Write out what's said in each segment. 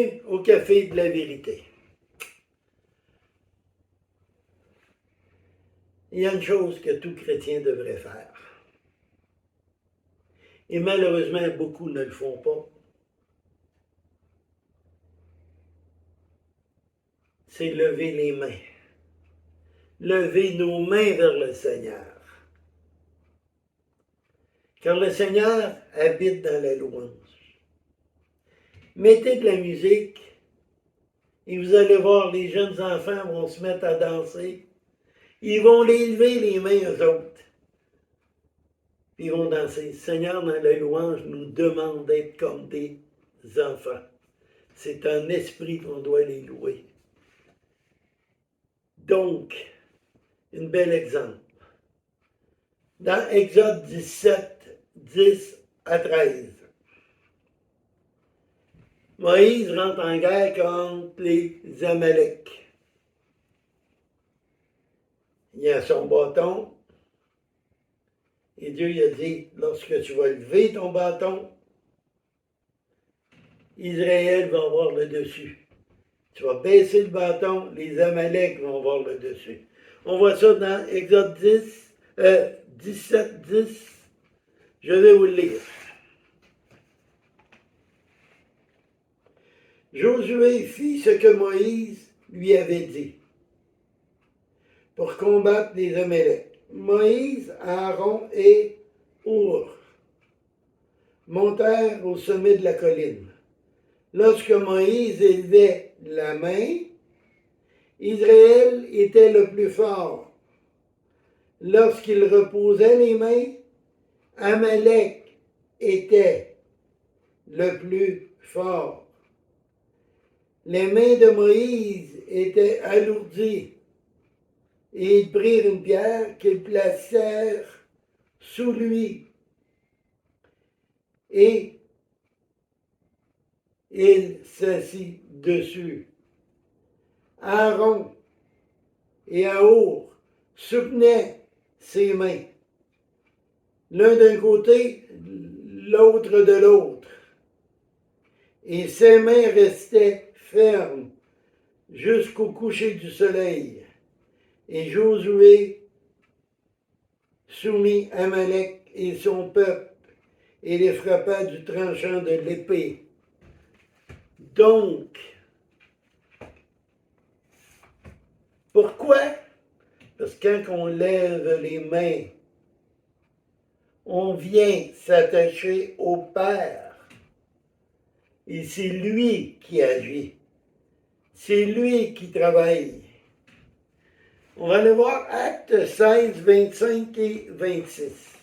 Bienvenue au Café de la Vérité. Il y a une chose que tout chrétien devrait faire. Et malheureusement, beaucoup ne le font pas. C'est lever les mains. Lever nos mains vers le Seigneur. Car le Seigneur habite dans la louange. Mettez de la musique et vous allez voir, les jeunes enfants vont se mettre à danser. Ils vont lever les mains aux autres. Puis ils vont danser. Le Seigneur, dans la louange, nous demande d'être comme des enfants. C'est un esprit qu'on doit les louer. Donc, un bel exemple. Dans Exode 17, 10 à 13, Moïse rentre en guerre contre les Amaleks. Il a son bâton. Et Dieu lui a dit, lorsque tu vas lever ton bâton, Israël va avoir le dessus. Tu vas baisser le bâton, les Amaleks vont avoir le dessus. On voit ça dans Exode 17, 10. Je vais vous le lire. Josué fit ce que Moïse lui avait dit pour combattre les Amaleks. Moïse, Aaron et Our montèrent au sommet de la colline. Lorsque Moïse élevait la main, Israël était le plus fort. Lorsqu'il reposait les mains, Amalek était le plus fort. Les mains de Moïse étaient alourdies et ils prirent une pierre qu'ils placèrent sous lui et il s'assit dessus. Aaron et Our soutenaient ses mains, l'un d'un côté, l'autre de l'autre, et ses mains restaient fermes jusqu'au coucher du soleil. Et Josué soumit Amalek et son peuple et les frappa du tranchant de l'épée. Donc, pourquoi? Parce que quand on lève les mains, on vient s'attacher au Père. Et c'est lui qui agit. C'est lui qui travaille. On va aller voir Actes 16, 25 et 26.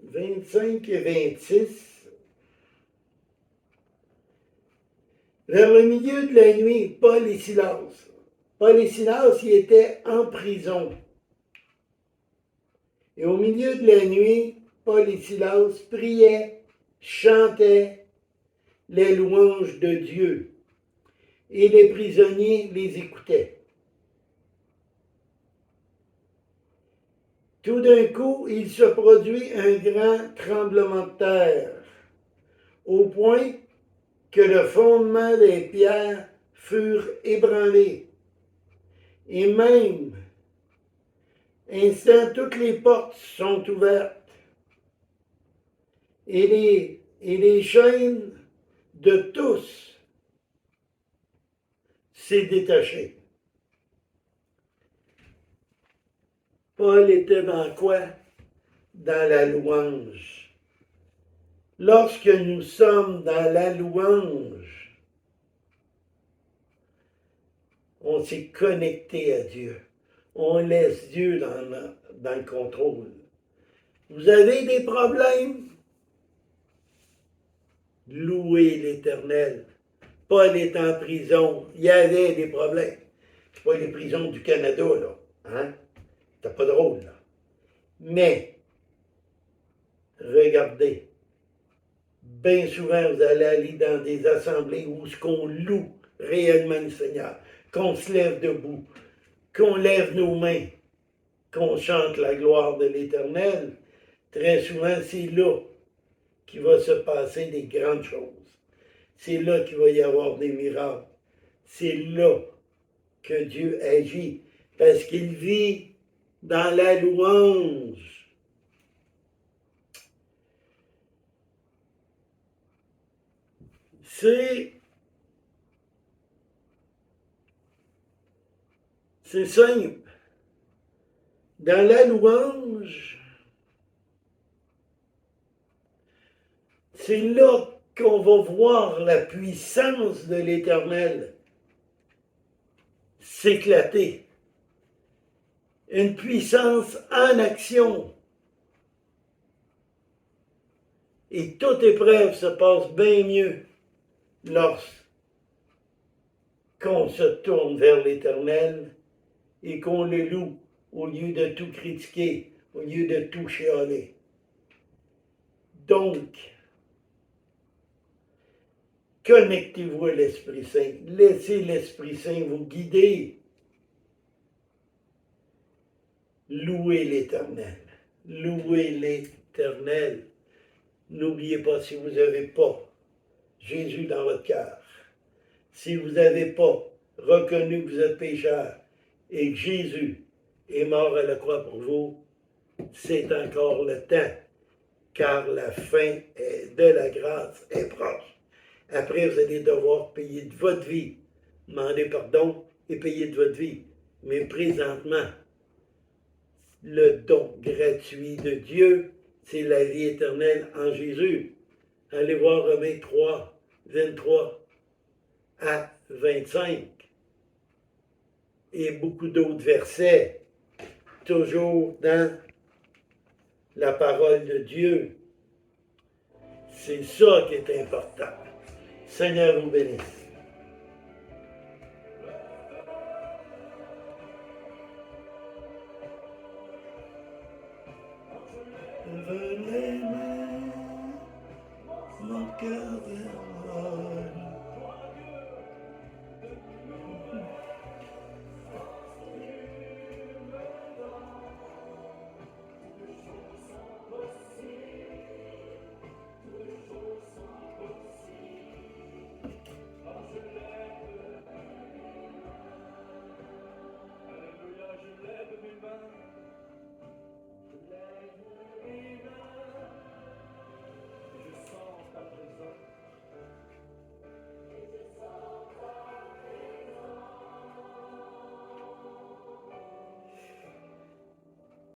« 25 et 26. Vers le milieu de la nuit, Paul et Silas, ils étaient en prison. Et au milieu de la nuit, Paul et Silas priaient, chantaient les louanges de Dieu. Et les prisonniers les écoutaient. Tout d'un coup, il se produit un grand tremblement de terre, au point que le fondement des pierres furent ébranlés. Et même, instant, toutes les portes sont ouvertes. Et les chaînes de tous s'est détachées. Paul était dans quoi? Dans la louange. Lorsque nous sommes dans la louange, on s'est connecté à Dieu. On laisse Dieu dans le contrôle. Vous avez des problèmes? Louez l'Éternel. Paul est en prison. Il y avait des problèmes. C'est pas les prisons du Canada, là. Hein? C'est pas drôle, là. Mais, regardez. Bien souvent, vous allez aller dans des assemblées où ce qu'on loue réellement le Seigneur, qu'on se lève debout, qu'on lève nos mains, qu'on chante la gloire de l'Éternel, très souvent, c'est là qu'il va se passer des grandes choses. C'est là qu'il va y avoir des miracles. C'est là que Dieu agit, parce qu'il vit dans la louange. C'est simple. Dans la louange, c'est là qu'on va voir la puissance de l'Éternel s'éclater. Une puissance en action. Et toute épreuve se passe bien mieux lorsqu'on se tourne vers l'Éternel et qu'on le loue au lieu de tout critiquer, au lieu de tout chialer. Donc, connectez-vous à l'Esprit Saint. Laissez l'Esprit Saint vous guider. Louez l'Éternel. Louez l'Éternel. N'oubliez pas, si vous n'avez pas Jésus dans votre cœur, si vous n'avez pas reconnu que vous êtes pécheur et que Jésus est mort à la croix pour vous, c'est encore le temps, car la fin de la grâce est proche. Après, vous allez devoir payer de votre vie, demander pardon et payer de votre vie. Mais présentement, le don gratuit de Dieu, c'est la vie éternelle en Jésus. Allez voir Romains 3, 23 à 25. Et beaucoup d'autres versets, toujours dans la parole de Dieu. C'est ça qui est important. Seigneur vous bénisse. Venez, mon cœur vers moi.